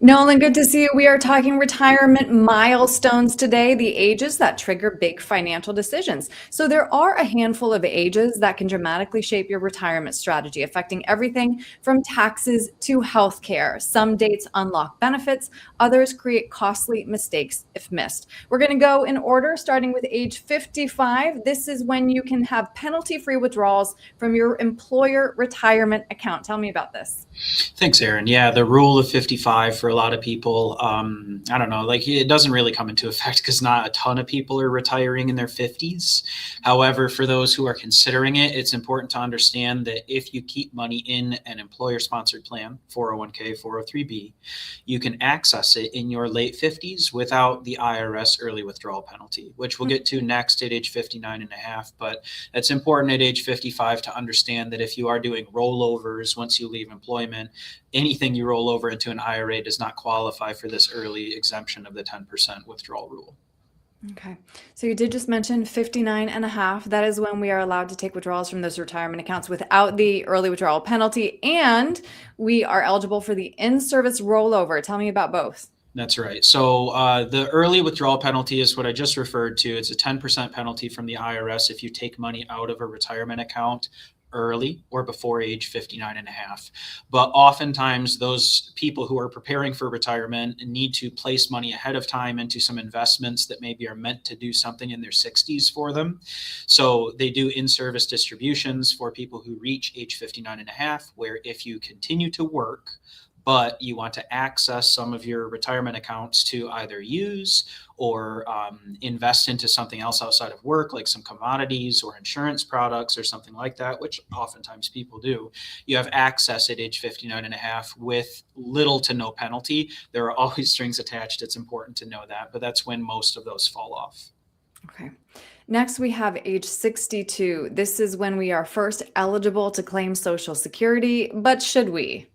Nolan, good to see you. We are talking retirement milestones today, the ages that trigger big financial decisions. So, there are a handful of ages that can dramatically shape your retirement strategy, affecting everything from taxes to healthcare. Some dates unlock benefits, others create costly mistakes if missed. We're going to go in order, starting with age 55. This is when you can have penalty free withdrawals from your employer retirement account. Tell me about this. Thanks, Erin. Yeah, the rule of 55 for a lot of people, I don't know, like it doesn't really come into effect because not a ton of people are retiring in their 50s. However, for those who are considering it, it's important to understand that if you keep money in an employer-sponsored plan, 401k, 403b, you can access it in your late 50s without the IRS early withdrawal penalty, which we'll get to next at age 59 and a half. But it's important at age 55 to understand that if you are doing rollovers once you leave employment, anything you roll over into an IRA does not qualify for this early exemption of the 10% withdrawal rule. Okay. So you did just mention 59 and a half. That is when we are allowed to take withdrawals from those retirement accounts without the early withdrawal penalty. And we are eligible for the in-service rollover. Tell me about both. That's right. So the early withdrawal penalty is what I just referred to. It's a 10% penalty from the IRS if you take money out of a retirement account early or before age 59 and a half. But oftentimes those people who are preparing for retirement need to place money ahead of time into some investments that maybe are meant to do something in their 60s for them. So they do in-service distributions for people who reach age 59 and a half, where if you continue to work, but you want to access some of your retirement accounts to either use or invest into something else outside of work, like some commodities or insurance products or something like that, which oftentimes people do, you have access at age 59 and a half with little to no penalty. There are always strings attached. It's important to know that, but that's when most of those fall off. Okay. Next, we have age 62. This is when we are first eligible to claim Social Security, but should we?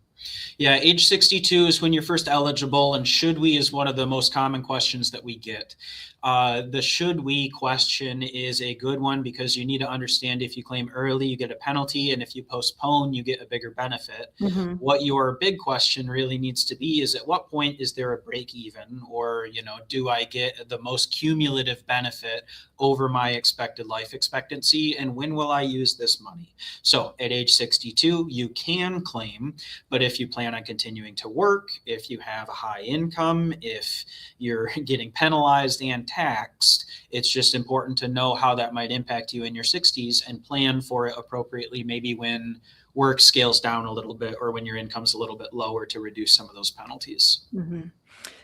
Yeah, age 62 is when you're first eligible, and should we is one of the most common questions that we get. The should we question is a good one because you need to understand if you claim early, you get a penalty, and if you postpone, you get a bigger benefit. Mhm. What your big question really needs to be is at what point is there a break even, or do I get the most cumulative benefit over my expected life expectancy, and when will I use this money? So at age 62, you can claim, but if you plan on continuing to work, if you have a high income, if you're getting penalized and taxed, it's just important to know how that might impact you in your 60s and plan for it appropriately, maybe when work scales down a little bit or when your income's a little bit lower, to reduce some of those penalties. Mhm.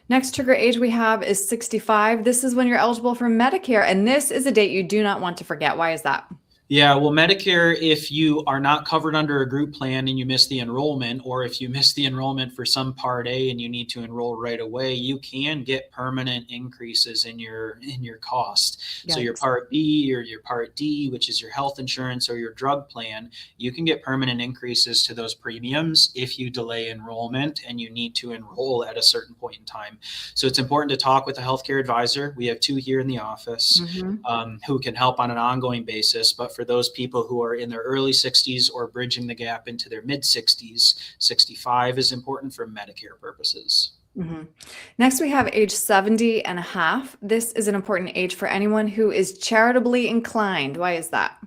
Next trigger age we have is 65. This is when you're eligible for Medicare, and this is a date you do not want to forget. Why is that? Yeah, well, Medicare, if you are not covered under a group plan and you miss the enrollment, or if you miss the enrollment for some Part A and you need to enroll right away, you can get permanent increases in your cost. So your Yikes. Part B or your Part D, which is your health insurance or your drug plan, you can get permanent increases to those premiums if you delay enrollment and you need to enroll at a certain point in time. So it's important to talk with a healthcare advisor. We have two here in the office Mhm. who can help on an ongoing basis. But for those people who are in their early 60s or bridging the gap into their mid 60s, 65 is important for Medicare purposes. Mhm. Next, we have age 70 and a half. This is an important age for anyone who is charitably inclined. Why is that?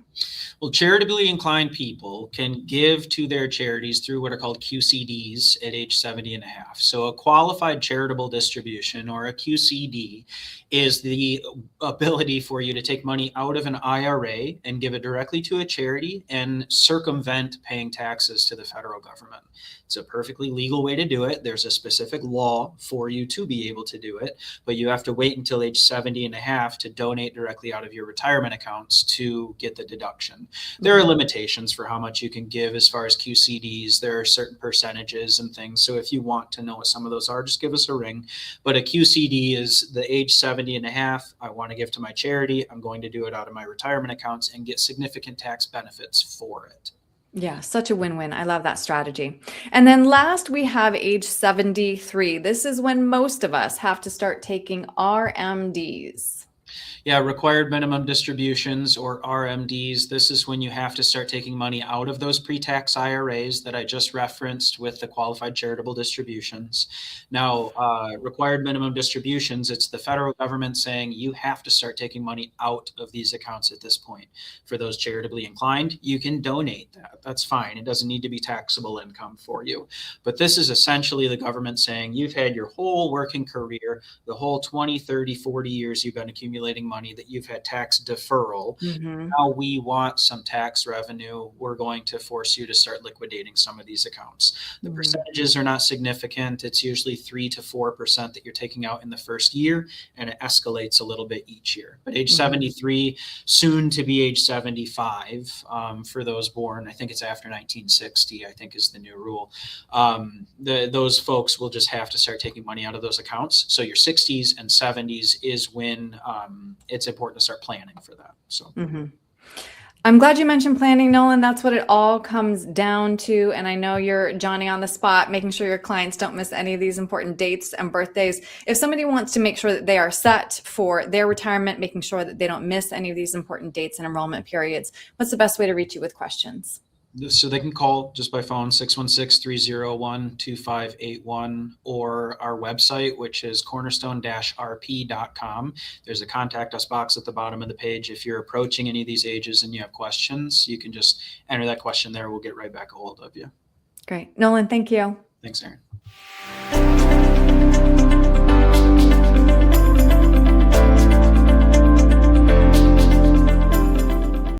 Well, charitably inclined people can give to their charities through what are called QCDs at age 70 and a half. So a qualified charitable distribution, or a QCD, is the ability for you to take money out of an IRA and give it directly to a charity and circumvent paying taxes to the federal government. It's a perfectly legal way to do it. There's a specific law for you to be able to do it, but you have to wait until age 70 and a half to donate directly out of your retirement accounts to get the deduction. There are Mhm. limitations for how much you can give as far as QCDs. There are certain percentages and things. So if you want to know what some of those are, just give us a ring. But a QCD is the age 70 and a half. I want to give to my charity. I'm going to do it out of my retirement accounts and get significant tax benefits for it. Yeah, such a win-win. I love that strategy. And then last, we have age 73. This is when most of us have to start taking RMDs. Yeah, required minimum distributions, or RMDs. This is when you have to start taking money out of those pre-tax IRAs that I just referenced with the qualified charitable distributions. Now, required minimum distributions, it's the federal government saying you have to start taking money out of these accounts at this point. For those charitably inclined, you can donate that. That's fine. It doesn't need to be taxable income for you. But this is essentially the government saying you've had your whole working career, the whole 20, 30, 40 years you've been accumulating money, that you've had tax deferral. Mm-hmm. Now we want some tax revenue. We're going to force you to start liquidating some of these accounts. The percentages are not significant. It's usually 3 to 4% that you're taking out in the first year, and it escalates a little bit each year. But age 73, soon to be age 75, for those born, I think it's after 1960, I think is the new rule. Those folks will just have to start taking money out of those accounts. So your 60s and 70s is when it's important to start planning for that. So. I'm glad you mentioned planning, Nolan. That's what it all comes down to. And I know you're Johnny on the spot, making sure your clients don't miss any of these important dates and birthdays. If somebody wants to make sure that they are set for their retirement, making sure that they don't miss any of these important dates and enrollment periods, what's the best way to reach you with questions? So they can call just by phone, 616-301-2581, or our website, which is cornerstone-rp.com. There's a contact us box at the bottom of the page. If you're approaching any of these ages and you have questions, you can just enter that question there. We'll get right back a hold of you. Great. Nolan, thank you. Thanks, Erin.